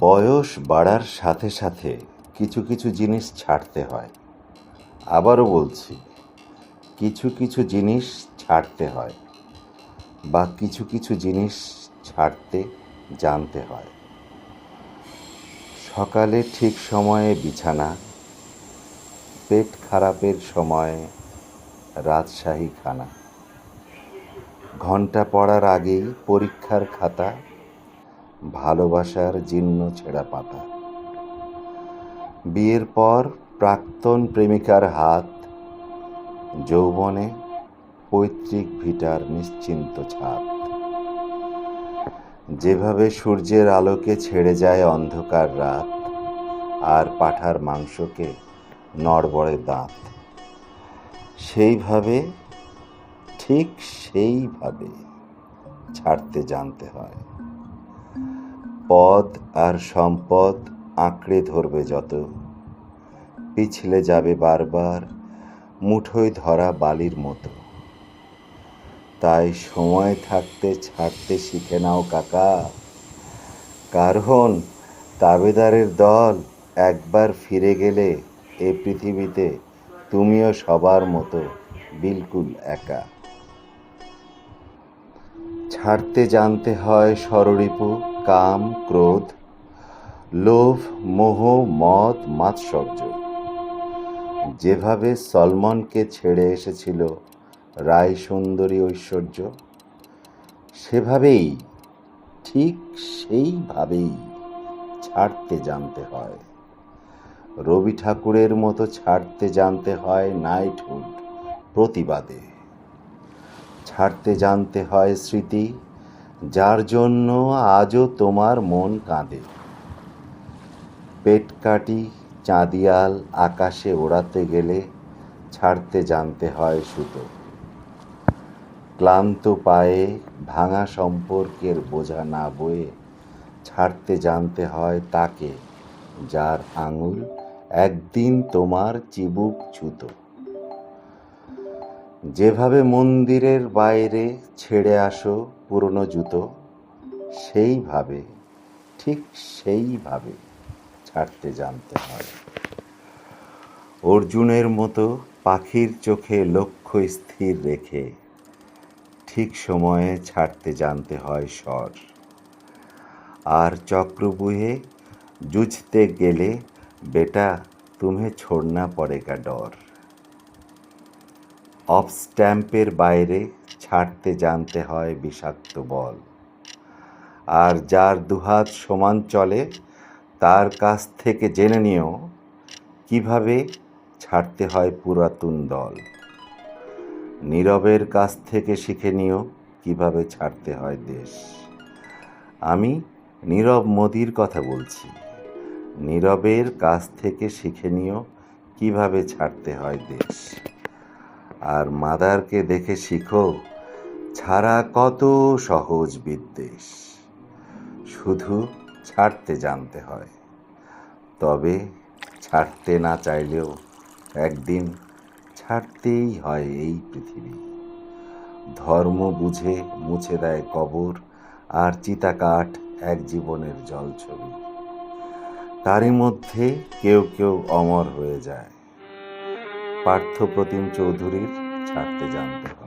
বয়স বাড়ার সাথে সাথে কিছু কিছু জিনিস ছাড়তে হয়। আবারও বলছি, কিছু কিছু জিনিস ছাড়তে হয় বা কিছু কিছু জিনিস ছাড়তে জানতে হয়। সকালে ঠিক সময়ে বিছানা, পেট খারাপের সময়ে রাজশাহী খানা, ঘন্টা পড়ার আগেই পরীক্ষার খাতা, ভালোবাসার জীর্ণ ছেঁড়া পাতা, বিয়ের পর প্রাক্তন প্রেমিকার হাত, যৌবনে পৈতৃক ভিটার নিশ্চিন্ত ছাদ। যেভাবে সূর্যের আলোকে ছেড়ে যায় অন্ধকার রাত, আর পাঁঠার মাংসকে নড়বড়ে দাঁত, সেইভাবে ঠিক সেইভাবে ছাড়তে জানতে হয়। পদ আর সম্পদ আঁকড়ে ধরবে যত, পিছলে যাবে বারবার মুঠোয় ধরা বালির মতো। তাই সময় থাকতে ছাড়তে শিখে নাও কাকা, কারণ তাবেদারের দল একবার ফিরে গেলে এ পৃথিবীতে তুমিও সবার মতো বিলকুল একা। ছাড়তে জানতে হয় ষড়রিপু, কাম, ক্রোধ, লোভ, মোহ, মদ, মাৎসর্য। যেভাবে সলমনকে ছেড়ে এসেছিল রায় সুন্দরী ঐশ্বর্য, সেভাবেই ঠিক সেইভাবেই ছাড়তে জানতে হয়। রবি ঠাকুরের মতো ছাড়তে জানতে হয় নাইটহুড প্রতিবাদে। ছাড়তে জানতে হয় স্মৃতি, যার জন্য আজও তোমার মন কাঁদে। পেট কাটি চাঁদিয়াল আকাশে ওড়াতে গেলে ছাড়তে জানতে হয় সুতো। ক্লান্ত পায়ে ভাঙা সম্পর্কের বোঝা না বয়ে ছাড়তে জানতে হয় তাকে, যার আঙুল একদিন তোমার চিবুক ছুতো। যেভাবে মন্দিরের বাইরে ছেড়ে আসো পুরনো জুতো, সেইভাবে ঠিক সেইভাবে ছাড়তে জানতে হয়। অর্জুনের মতো পাখির চোখে লক্ষ্য স্থির রেখে ঠিক সময়ে ছাড়তে জানতে হয় স্বর। আর চক্রবুহে জুঝতে গেলে বেটা তুমি ছোড়না পড়েগা ডর। অফ স্ট্যাম্পের বাইরে ছাড়তে জানতে হয় বিষাক্ত বল। আর যার দুহাত সমান চলে তার কাছ থেকে জেনে নিও কিভাবে ছাড়তে হয় পুরাতন দল। নীরবের কাছ থেকে শিখে নিও কিভাবে ছাড়তে হয় দেশ। আমি নীরব মোদির কথা বলছি। নীরবের কাছ থেকে শিখে নিও কিভাবে ছাড়তে হয় দেশ। আর মাদারকে দেখে শিখো ছাড়া কত সহজ বিদ্বেষ। শুধু ছাড়তে জানতে হয়, তবে ছাড়তে না চাইলেও একদিন ছাড়তেই হয় এই পৃথিবী। ধর্ম বুঝে মুছে দেয় কবর, আর চিতাকাঠ এক জীবনের জলছবি। তারই মধ্যে কেউ কেউ অমর হয়ে যায়। পার্থপ্রতিম চৌধুরীর ছাড়তে জানতে হয়।